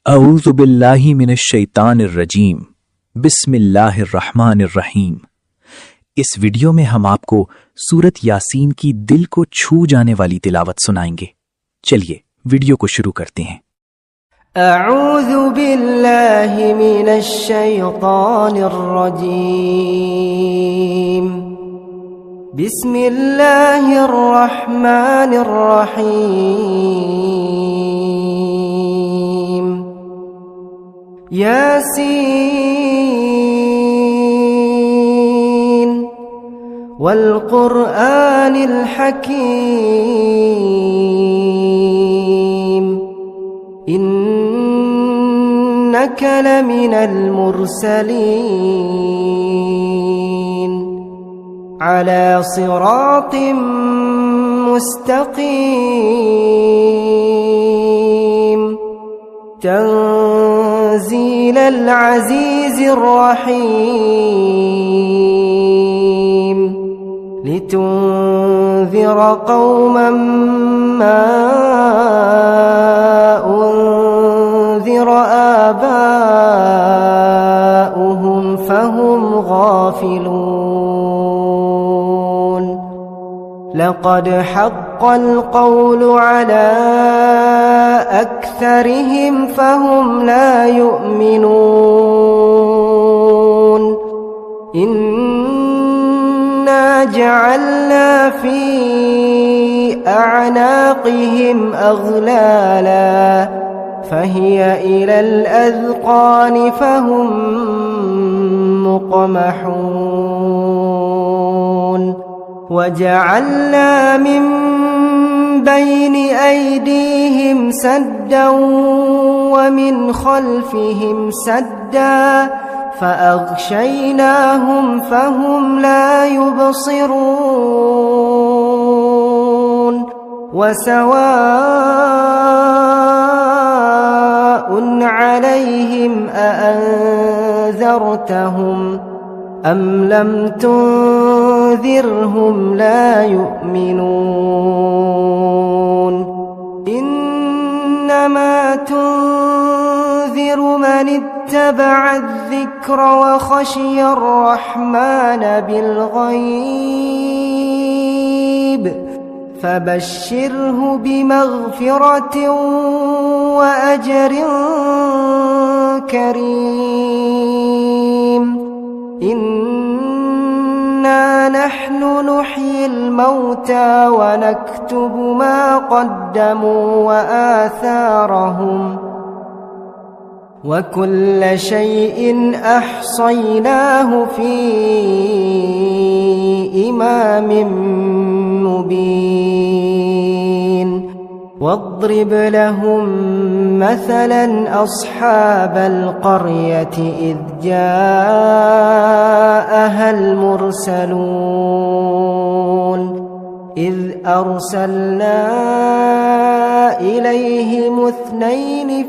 अऊज़ु बिल्लाहि मिनश शैतानिर रजीम। बिस्मिल्लाहिर रहमानिर रहीम। इस वीडियो में हम आपको सूरत यासीन की दिल को छू जाने वाली तिलावत सुनाएंगे। चलिए वीडियो को शुरू करते हैं। अऊज़ु बिल्लाहि मिनश शैतानिर रजीम। बिस्मिल्लाहिर रहमानिर रहीम। यासीन वल क़ुरआनिल हकीम। इन्नका लमिनल मुरसलीन अला सिरातिम मुस्तक़ीम। तंज़ीलल अज़ीज़िर रहीम। लितुन्ज़िर क़ौमन मा उन्ज़िर आबाउहुम फहुम गाफ़िलून। लक़द हक़्क़ल क़ौलु अला अक्सरिहिम फहुम ला युमिनून। इन्ना जअलना फी अअनाक़िहिम अग़लाला फहिय इलल अज़क़ान फहुम मुक़महून। वजअलना मिन बैन अयदीहिम सद्दा वमिन खल्फिहिम सद्दा फ़अग़शयनाहुम फ़हुम ला युबसिरून। वसवाउन अलैहिम अअन्ज़रतहुम अम लम तुन्ज़िरहुम ला युमिनून। इन्नमा तुन्ज़िरु मन इत्तबअ अज़्ज़िक्र वख़शिय अर्रहमान बिलग़ैब फबश्शिरहु बिमग़फ़िरत वअजर करीम। इन्ना नहनु नुह्यिल मौता वनक्तुबु मा क़द्दमू वआथारहुम वकुल्ल शैइन अह्सयनाहु फी इमामिन मुबीन। वाضرب لهم مثلا أصحاب القرية إذ جاءها المرسلون إذ أرسلنا إليهم اثنين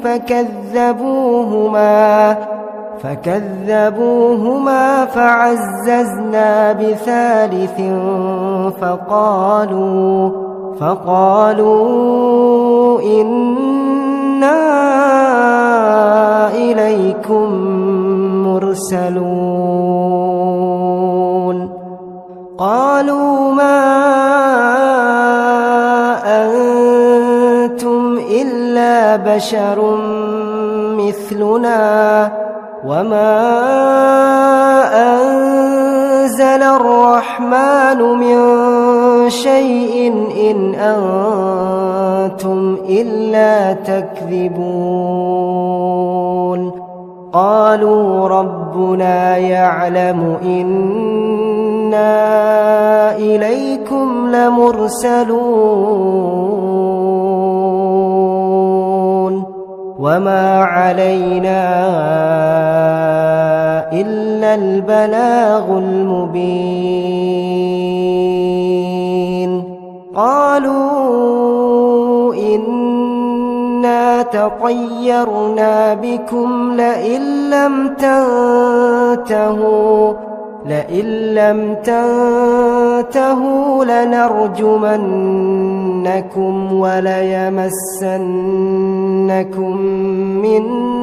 فكذبوهما فعززنا بثالث فقالوا إنا إليكم مرسلون. قالوا ما أنتم إلا بشر مثلنا وما أنزل الرحمن من شيء إن أنتم إلا تكذبون. قالوا ربنا يعلم إنا إليكم لمرسلون وما علينا إلا البلاغ المبين. قالوا إنا تطيرنا بكم لئن لم تنتهوا لنرجمنكم وليمسنكم منا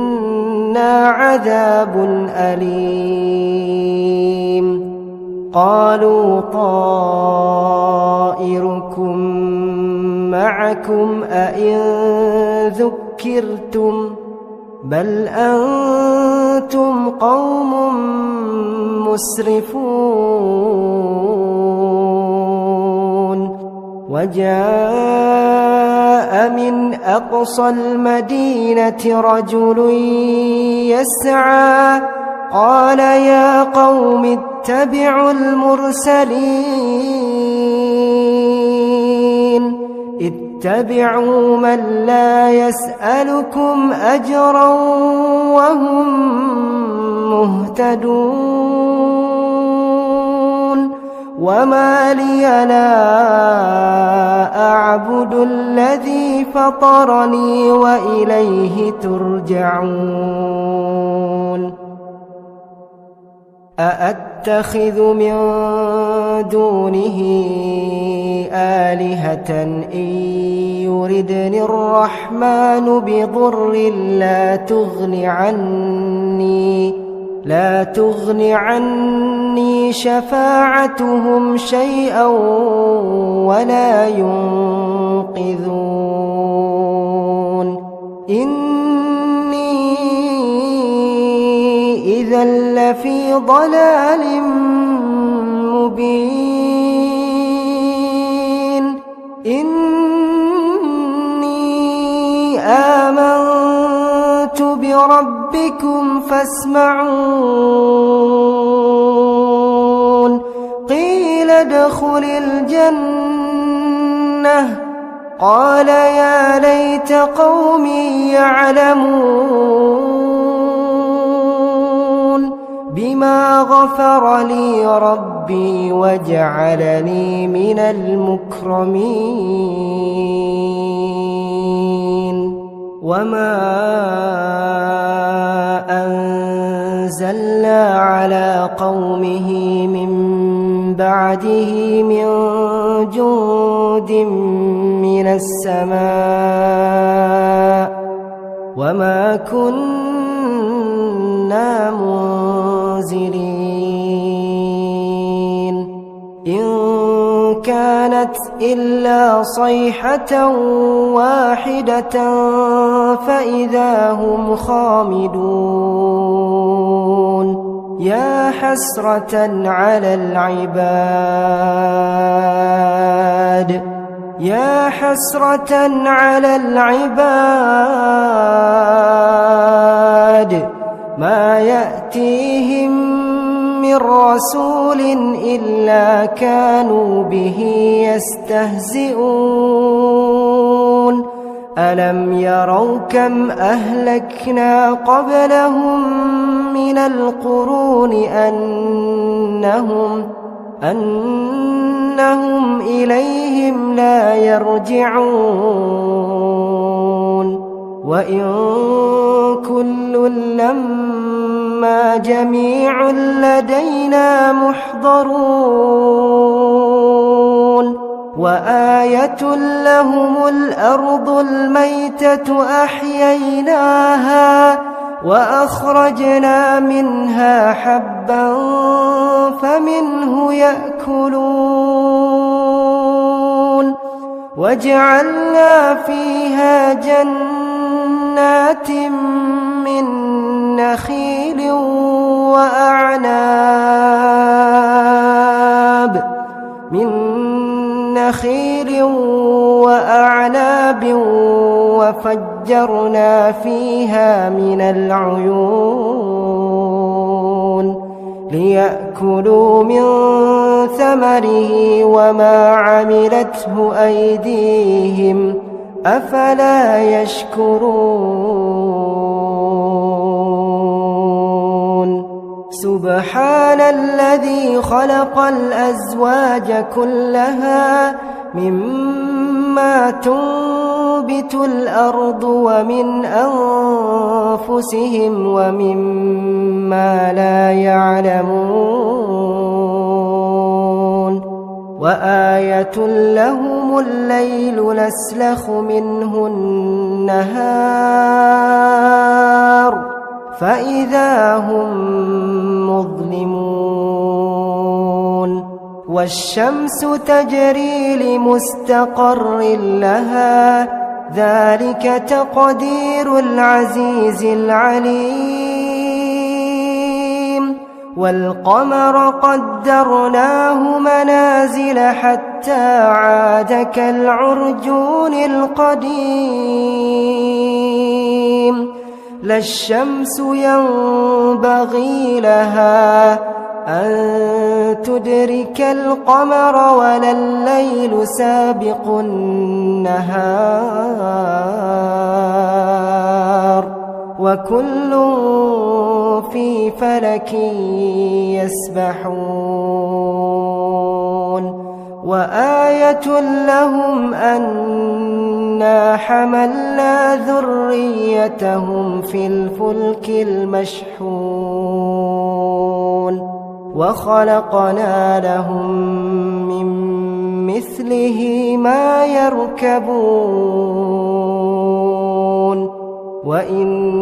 عذاب أليم قالوا طائركم معكم أئن ذكرتم بل أنتم قوم مسرفون وجاء من أقصى المدينة رجل يسعى قال يا قوم اتبعوا المرسلين اتبعوا من لا يسألكم أجرا وهم مهتدون وما لي لا أعبد الذي فطرني وإليه ترجعون أأتخذ من دونه آلهة إن يردني الرحمن بضر لا تغن عني شفاعتهم شيئا ولا ينقذون إني إذا لفي ضلال مبين إني آمنت بربكم فاسمعون قيل ادخل الجنة قال يا ليت قومي يعلمون بما غفر لي ربي وجعلني من المكرمين وما أنزلنا على قومه من بعده من جند من السماء وما كنا منزلين إن كانت إلا صيحة واحدة فإذا هم خامدون يا حسرة على العباد ما يأتيهم من رسول إلا كانوا به يستهزئون ألم يروا كم أهلكنا قبلهم من القرون أنهم إليهم لا يرجعون وإن كل لما جميع لدينا محضرون وآية لهم الأرض الميتة أحييناها وأخرجنا منها حبا فمنه يأكلون وجعلنا فيها جنات من نخيل وأعناب وفجرنا فيها من العيون ليأكلوا من ثمره وما عملته أيديهم أفلا يشكرون سبحان الذي خلق الأزواج كلها مما تنبت الأرض ومن أنفسهم ومما لا يعلمون وآية لهم الليل نسلخ منه النهار فإذا هم مظلمون والشمس تجري لمستقر لها ذلك تقدير العزيز العليم والقمر قدرناه منازل حتى عاد كالعرجون القديم لا الشمس ينبغي لها أن تدرك القمر ولا الليل سابق النهار وكل في فلك يسبحون وآية لهم أنا حملنا ذريتهم في الفلك المشحون وخلقنا لهم من مثله ما يركبون وإن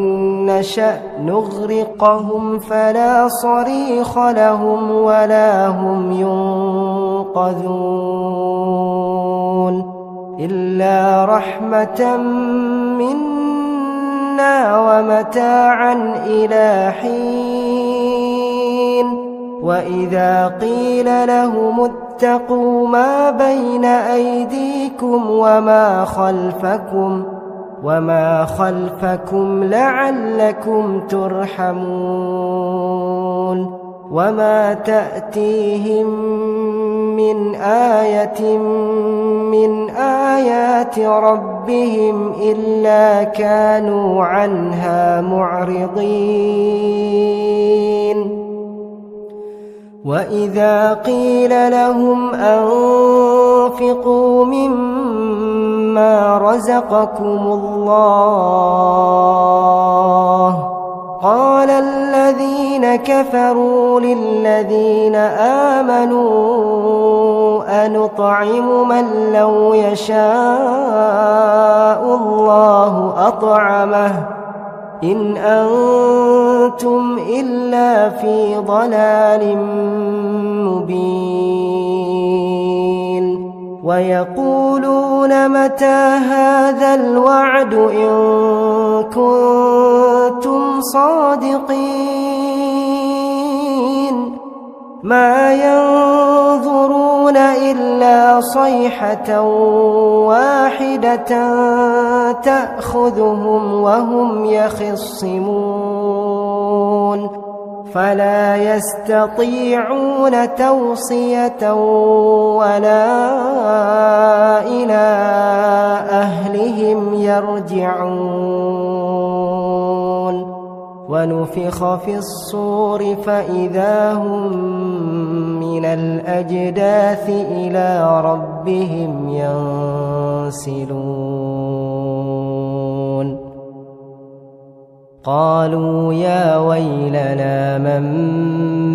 نشأ نغرقهم فلا صريخ لهم ولا هم ينقذون إلا رحمة منا ومتاعا إلى حين وإذا قيل لهم اتقوا ما بين أيديكم وما خلفكم لعلكم ترحمون وما تأتيهم من آية من آيات ربهم إلا كانوا عنها معرضين وإذا قيل لهم أنفقوا مما رزقكم الله قال الذين كفروا للذين آمنوا أنطعم من لو يشاء الله أطعمه إن أنتم إلا في ضلال مبين ويقولون متى هذا الوعد إن كنتم صادقين ما ينظرون إلا صيحة واحدة تأخذهم وهم يخصمون فلا يستطيعون توصية ولا إلى أهلهم يرجعون ونفخ في الصور فإذا هم من الأجداث إلى ربهم ينسلون قالوا يا ويلنا من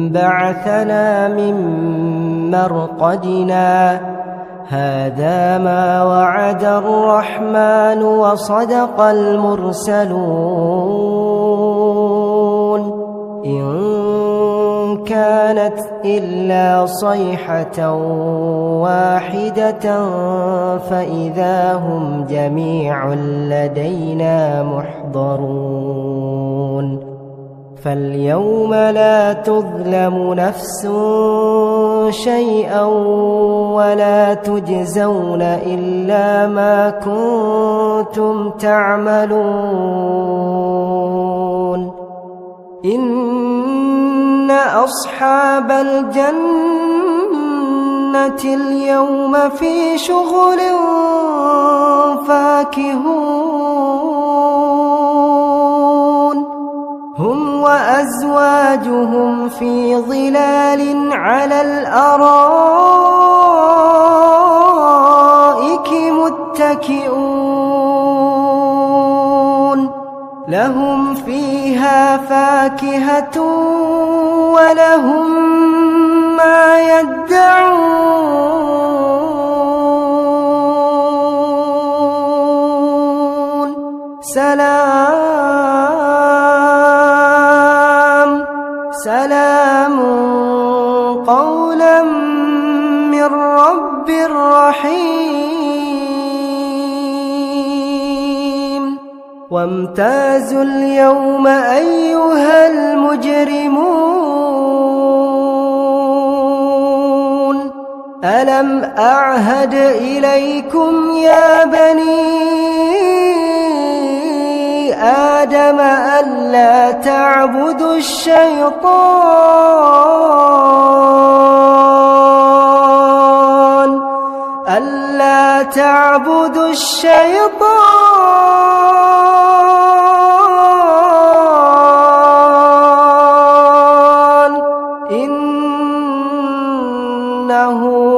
بعثنا من مرقدنا هذا ما وعد الرحمن وصدق المرسلون إن كانت إلا صيحة واحدة فإذا هم جميع لدينا محضرون فاليوم لا تظلم نفس شيئا ولا تجزون إلا ما كنتم تعملون إن أصحاب الجنة اليوم في شغل فاكهون هم وأزواجهم في ظلال على الأرائك متكئون لهم فيها فاكهة ولهم ما يدعون سلام سلام قولا من رب رحيم وامتازوا اليوم أيها المجرمون ألم أعهد إليكم يا بني آدم ألا تعبدوا الشيطان ألا تعبدوا الشيطان إنه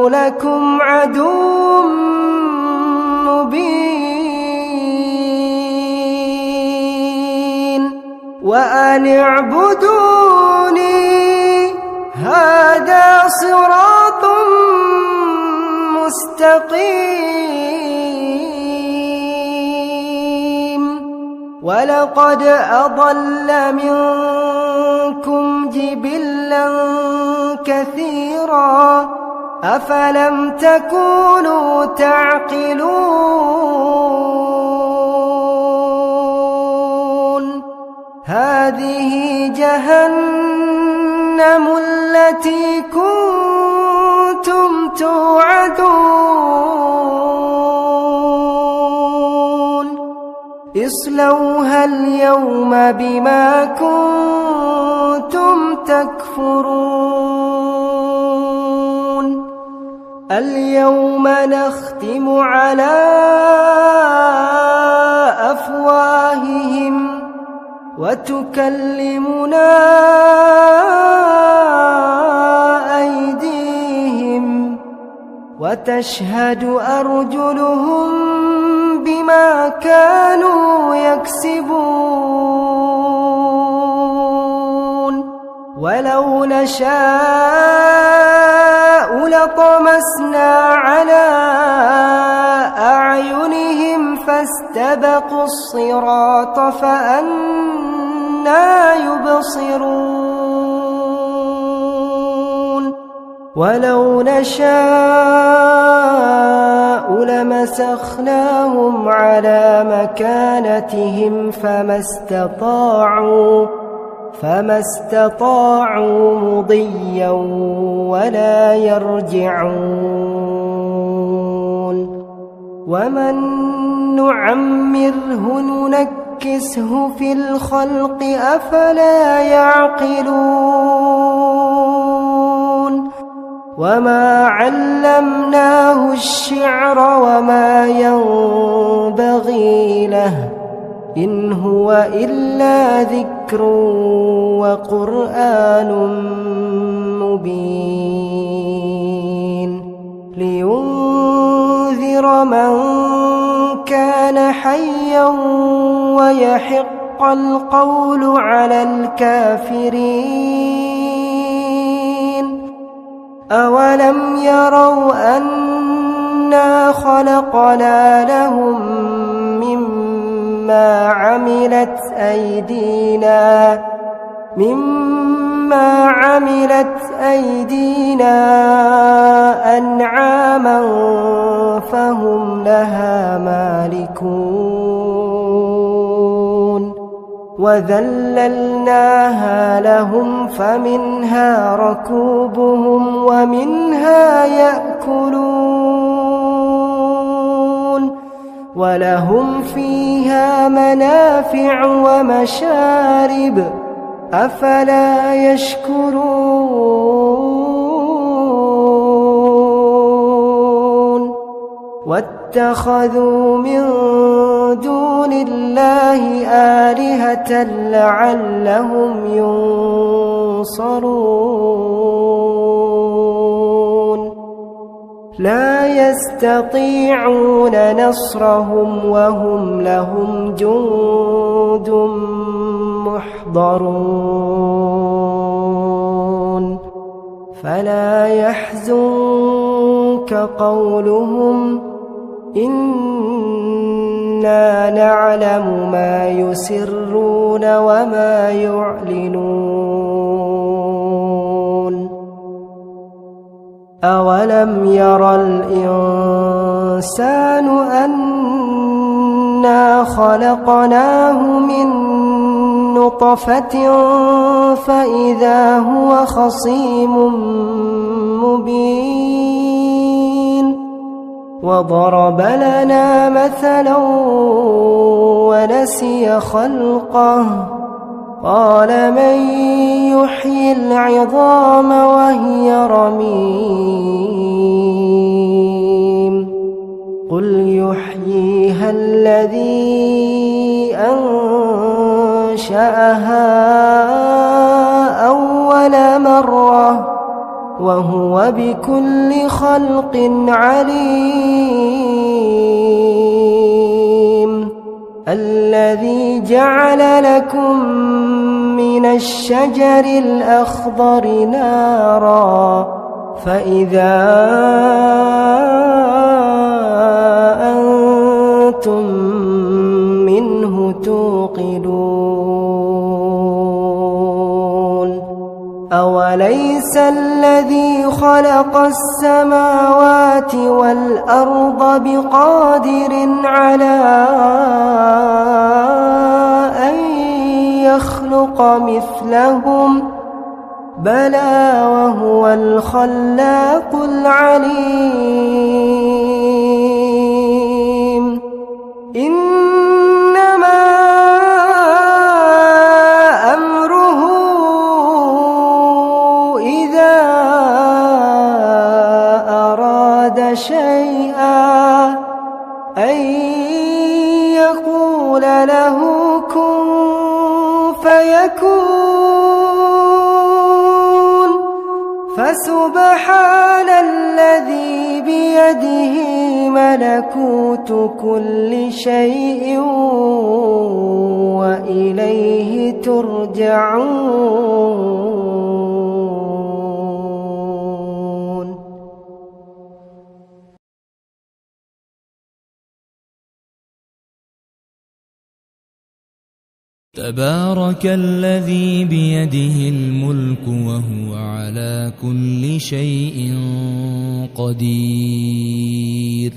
لكم عدو مبين وأن اعبدوني هذا صراط مستقيم ولقد أضل منكم جبلا كثيرا أفلم تكونوا تعقلون هذه جهنم التي كنتم توعدون اصلوها اليوم بما كنتم تكفرون اليوم نختم على أفواههم وتكلمنا أيديهم وتشهد أرجلهم بما كانوا يكسبون ولو نشاء لطمسنا على أعينهم فاستبقوا الصراط فأنى يبصرون ولو نشاء لمسخناهم على مكانتهم فما استطاعوا مضيا ولا يرجعون ومن نعمره ننكسه في الخلق أفلا يعقلون وما علمناه الشعر وما ينبغي له إن هو إلا ذكر وقرآن مبين لينذر من كان حيا ويحق القول على الكافرين أولم يروا أنا خلقنا لهم مما عملت أيدينا أنعاما فهم لها مالكون وذللناها لهم فمنها ركوبهم ومنها يأكلون ولهم فيها منافع ومشارب أفلا يشكرون واتخذوا من دون الله آلهة لعلهم ينصرون لا يستطيعون نصرهم وهم لهم جند محضرون فلا يحزنك قولهم إنا نعلم ما يسرون وما يعلنون أولم ير الإنسان أنا خلقناه من نطفة فإذا هو خصيم مبين وضرب لنا مثلا ونسي خلقه قال من يحيي العظام وهي رميم قل يحييها الذي أنشأها أول مرة وهو بكل خلق عليم الذي جعل لكم من الشجر الأخضر نارا فإذا أنتم منه توقدون أوليس الذي خلق السماوات والأرض بقادر على أن يخلق مثلهم بلى وهو الخلاق العليم إنما أمره إذا أراد شيئا أن يقول له كن فيكون فسبحان الذي بيده ملكوت كل شيء وإليه ترجعون. تبارك الذي بيده الملك وهو على كل شيء قدير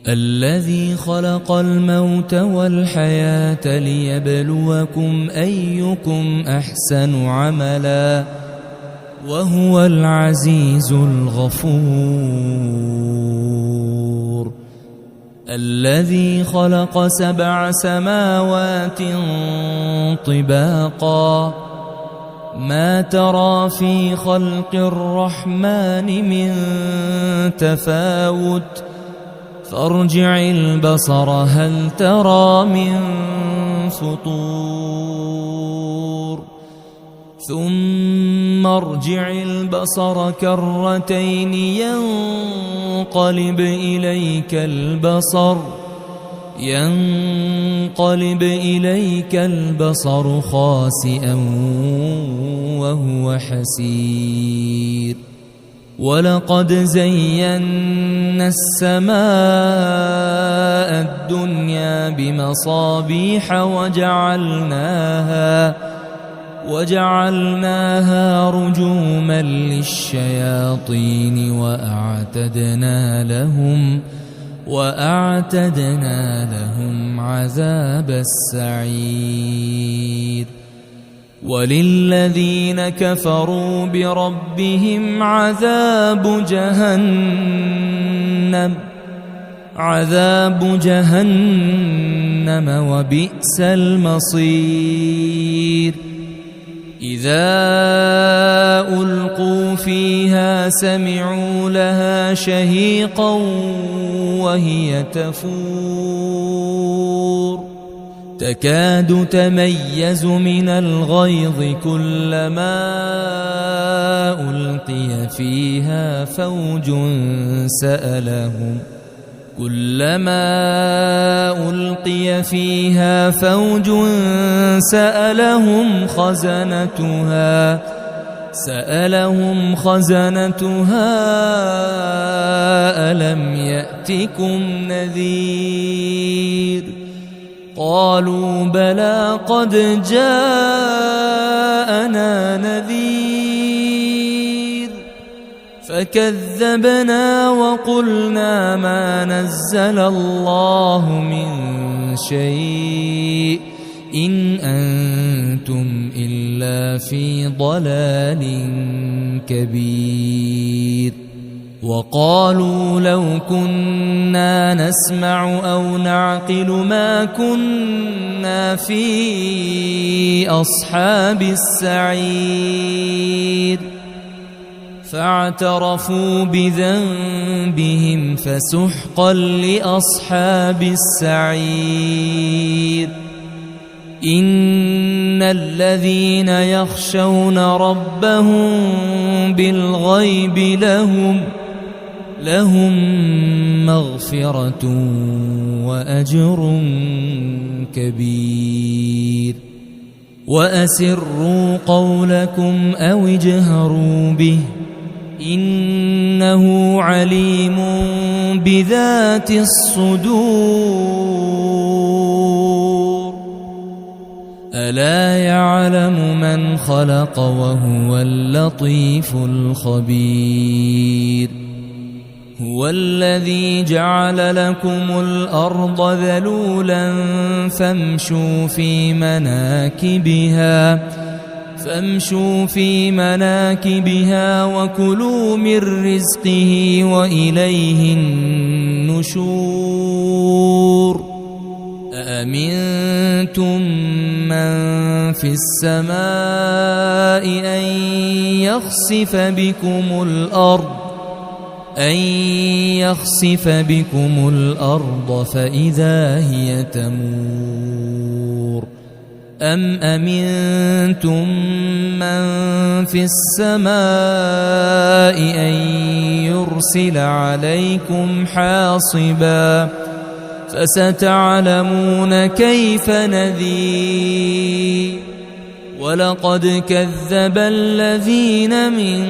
الذي خلق الموت والحياة ليبلوكم أيكم أحسن عملا وهو العزيز الغفور الذي خلق 7 سماوات طباقا ما ترى في خلق الرحمن من تفاوت فارجع البصر هل ترى من فطور ثم ارجع البصر كرتين ينقلب إليك البصر خاسئا وهو حسير ولقد زينا السماء الدنيا بمصابيح وجعلناها رجوما للشياطين وأعتدنا لهم عذاب السعير وللذين كفروا بربهم عذاب جهنم وبئس المصير إذا ألقوا فيها سمعوا لها شهيقا وهي تفور تكاد تميز من الغيظ كلما ألقي فيها فوج سألهم خزنتها ألم يأتكم نذير قالوا بلى قد جاءنا نذير فكذبنا وقلنا ما نزل الله من شيء إن أنتم إلا في ضلال كبير. وقالوا لو كنا نسمع أو نعقل ما كنا في أصحاب السعير فاعترفوا بذنبهم فسحقا لأصحاب السعير. إن الذين يخشون ربهم بالغيب لهم مغفرة وأجر كبير. وأسروا قولكم أو اجهروا به إنه عليم بذات الصدور. ألا يعلم من خلق وهو اللطيف الخبير. هو الذي جعل لكم الأرض ذلولا فامشوا في مناكبها وكلوا من رزقه وإليه النشور. أأمنتم من في السماء أن يخسف بكم الأرض فإذا هي تمور. أم أمنتم من في السماء أن يرسل عليكم حاصبا فستعلمون كيف نذير. ولقد كذب الذين من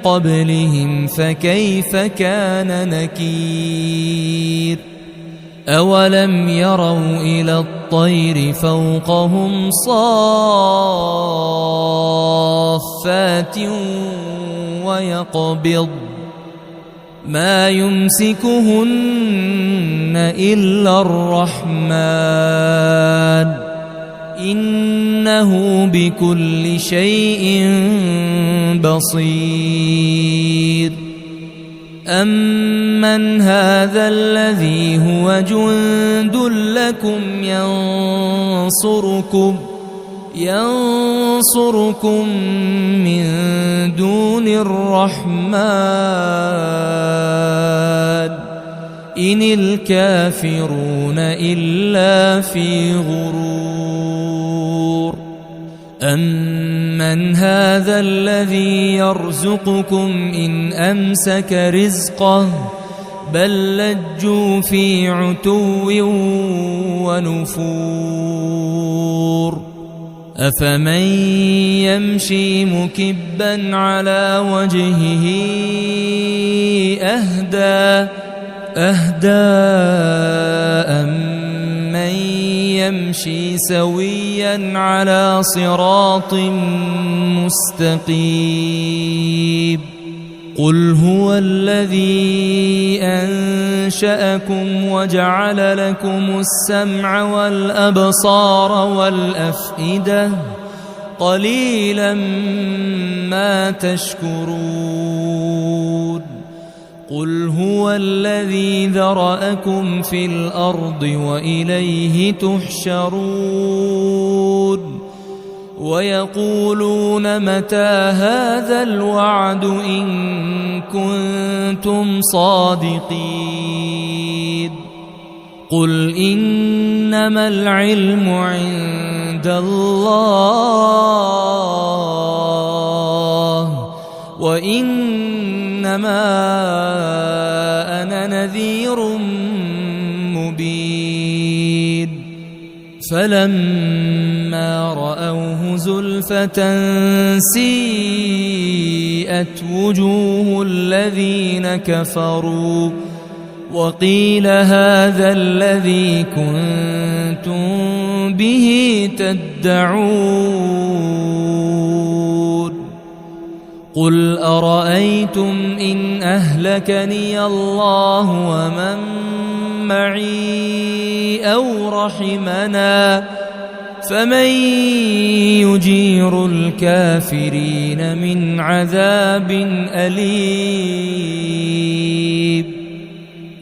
قبلهم فكيف كان نكير. أولم يروا إلى الطير فوقهم صافات ويقبض ما يمسكهن إلا الرحمن إنه بكل شيء بصير. أمن هذا الذي هو جند لكم ينصركم من دون الرحمن إن الكافرون إلا في غرور. أمن هذا الذي يرزقكم إن أمسك رزقه بل لجوا في عتو ونفور. أفمن يمشي مكبا على وجهه أهدى أمن يمشي سويا على صراط مستقيم. قل هو الذي أنشأكم وجعل لكم السمع والأبصار والأفئدة قليلا ما تشكرون. قل هو الذي ذرأكم في الأرض وإليه تحشرون. ويقولون متى هذا الوعد إن كنتم صادقين. قل إنما العلم عند الله وإنما أنا نذير مبين. فلما رأوه زلفة سيئت وجوه الذين كفروا وقيل هذا الذي كنتم به تدعون. قل أرأيتم إن أهلكني الله ومن معي أو رحمنا فمن يجير الكافرين من عذاب أليم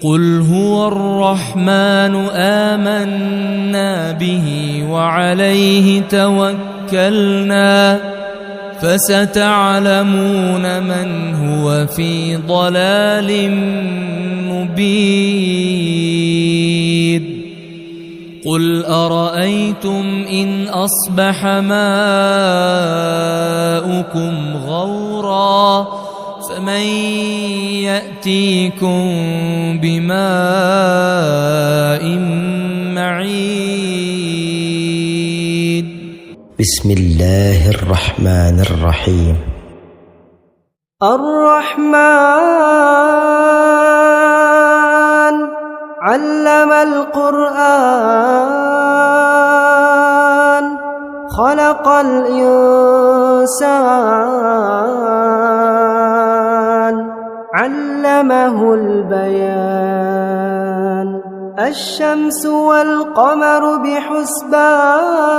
قل هو الرحمن آمنا به وعليه توكلنا فستعلمون من هو في ضلال مبين قل أرأيتم إن أصبح ماؤكم غورا فمن يأتيكم بماء معين بسم الله الرحمن الرحيم الرحمن علم القرآن خلق الإنسان علمه البيان الشمس والقمر بحسبان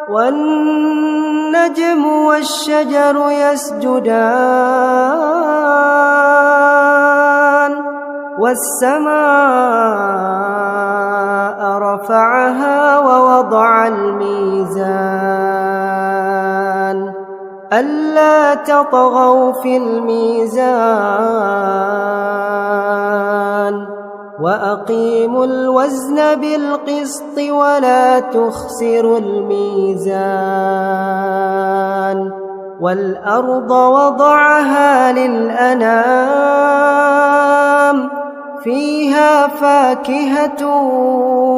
والنجم والشجر يسجدان والسماء رفعها ووضع الميزان ألا تطغوا في الميزان وأقيموا الوزن بالقسط ولا تخسروا الميزان والأرض وضعها للأنام فيها فاكهة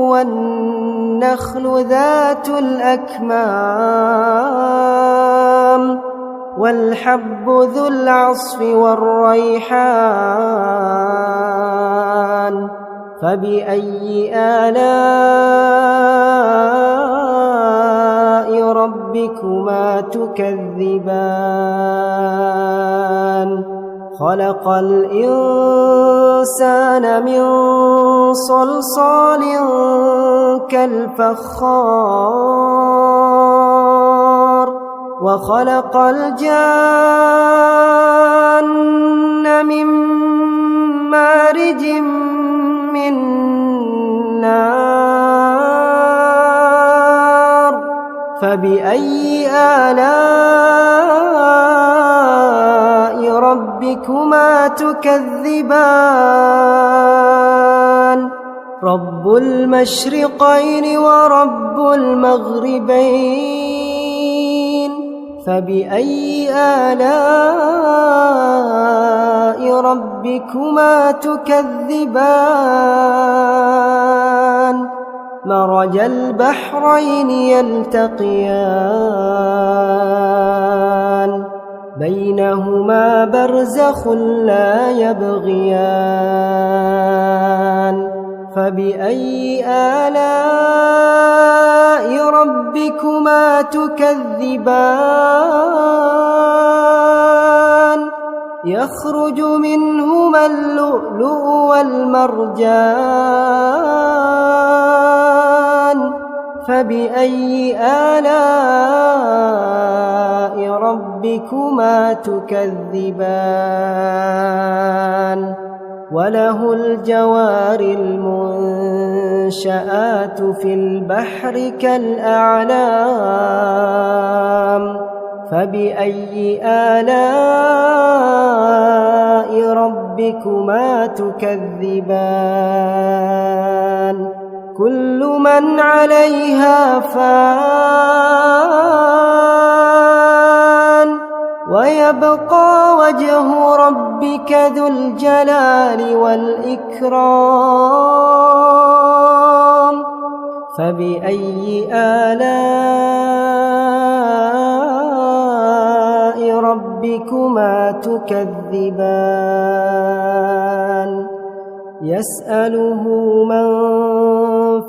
والنخل ذات الأكمام والحب ذو العصف والريحان فبأي آلاء ربكما تكذبان خلق الإنسان من صلصال كالفخار وخلق الجان من مارج من نار فبأي آلاء ربكما تكذبان رب المشرقين ورب المغربين فبأي آلاء ربكما تكذبان مرج البحرين يلتقيان بينهما برزخ لا يبغيان فبأي آلاء ربكما تكذبان يخرج منهما اللؤلؤ والمرجان فبأي آلاء ربكما تكذبان وله الجوار المنشآت في البحر كالأعلام فبأي آلاء ربكما تكذبان كل من عليها فان ويبقى وجه ربك ذو الجلال والإكرام فبأي آلاء ربكما تكذبان يسأله من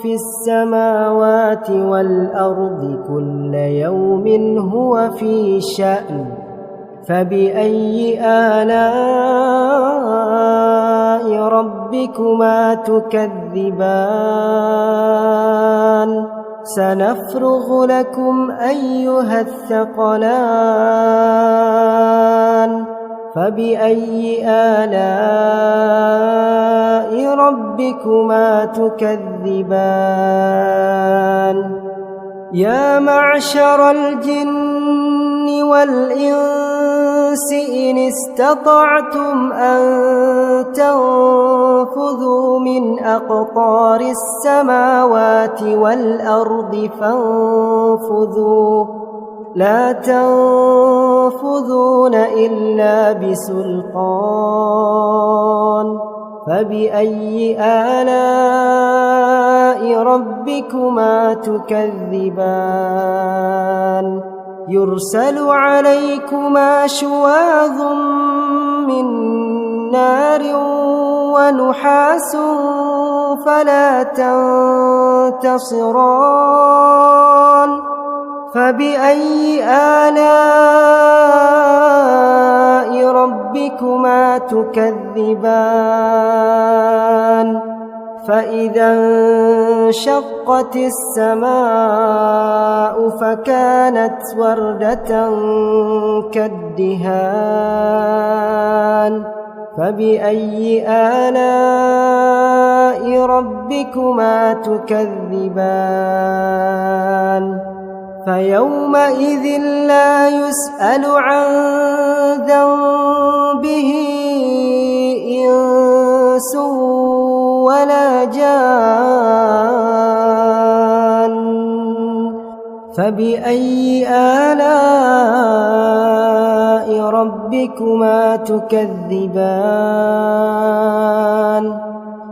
في السماوات والأرض كل يوم هو في شأن فبأي آلاء ربكما تكذبان سنفرغ لكم أيها الثقلان فبأي آلاء ربكما تكذبان يا معشر الجن والإنس إن استطعتم أن تنفذوا من أقطار السماوات والأرض فانفذوا لا تنفذون إلا بسلطان فبأي آلاء ربكما تكذبان يرسل عليكما شواظ من نار ونحاس فلا تنتصران فبأي آلاء ربكما تكذبان فإذا انشقت السماء فكانت وردة كالدهان فبأي آلاء ربكما تكذبان فيومئذ لا يسأل عن ذنبه إنس ولا جان فبأي آلاء ربكما تكذبان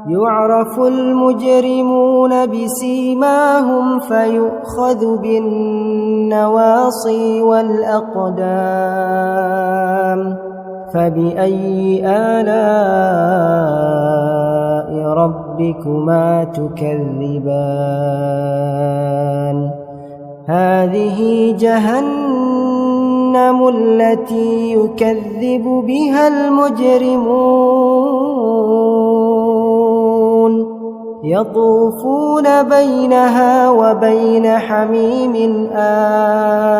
يعرف المجرمون بسيماهم فيؤخذ بالنواصي والأقدام فبأي آلاء ربكما تكذبان هذه جهنم التي يكذب بها المجرمون يطوفون بينها وبين حميم آن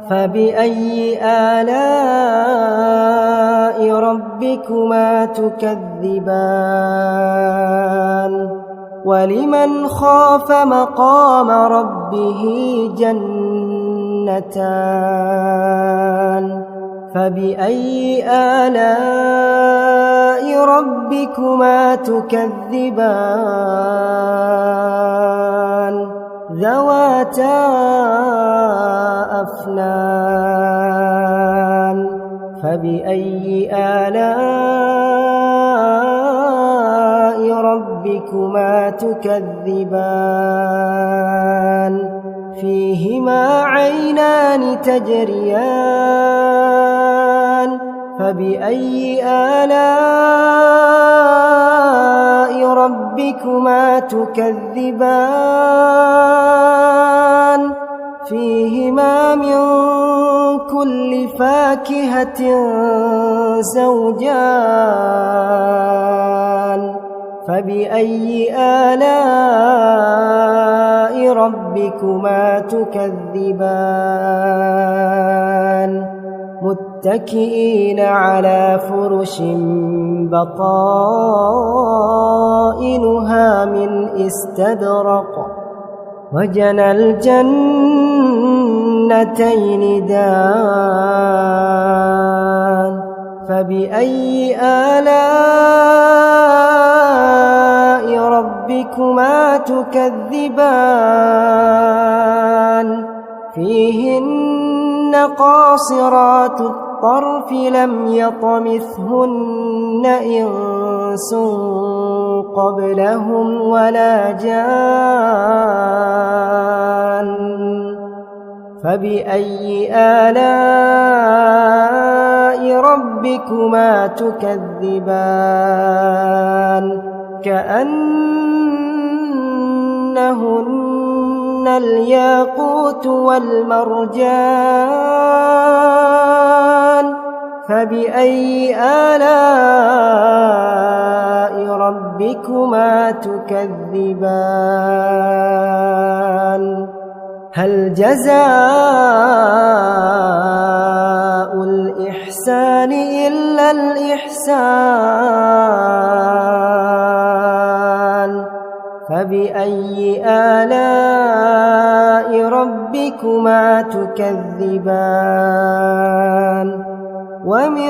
فبأي آلاء ربكما تكذبان ولمن خاف مقام ربه جنتان فبأي آلاء ربكما تكذبان ذواتا أفنان فبأي آلاء ربكما تكذبان فيهما عينان تجريان فبأي آلاء ربكما تكذبان فيهما من كل فاكهة زوجان فبأي آلاء ربكما تكذبان متكئين على فرش بطائنها من استبرق وجنى الجنتين دان فبأي آلاء ربكما تكذبان فيهن قاصرات الطرف لم يطمثهن إنس قبلهم ولا جان فبأي آلاء ربكما تكذبان كأنهن كأنهن الياقوت والمرجان فبأي آلاء ربكما تكذبان هل جزاء الإحسان إلا الإحسان فبأي آلاء ربكما تكذبان ومن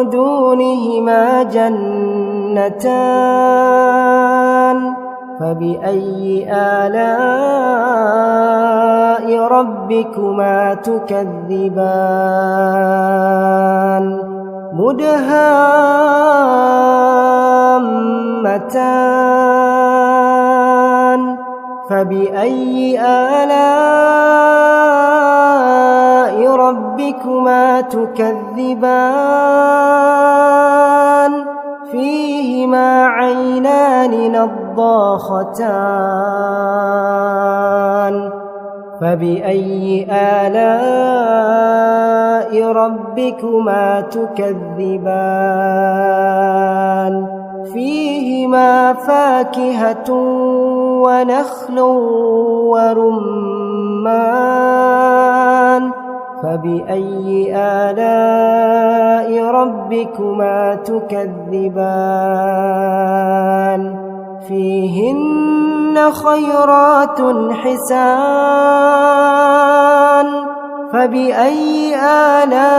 دونهما جنتان فبأي آلاء ربكما تكذبان مدهامتان فبأي آلاء ربكما تكذبان فيهما عينان نضاختان فبأي آلاء ربكما تكذبان فيهما فاكهة ونخل ورمان فبأي آلاء ربكما تكذبان فيهن خيرات حسان فبأي آلاء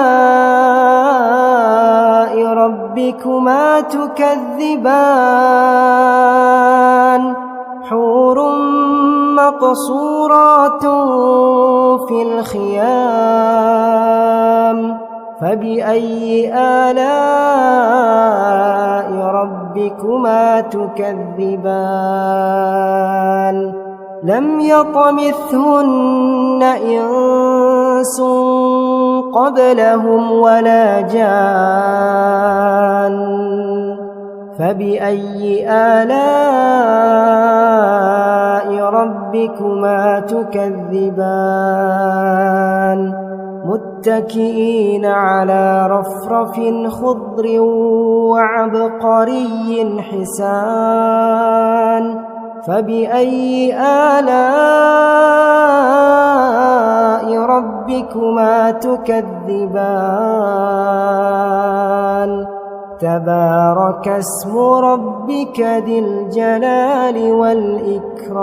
ربكما تكذبان حور مقصورات في الخيام فبأي آلاء ربكما تكذبان لم يطمثهن إنس قبلهم ولا جان فبأي آلاء ربكما تكذبان متكئين على رفرف خضر وعبقري حسان فبأي آلاء ربكما تكذبان تبارك اسم ربك ذي الجلال والإكرام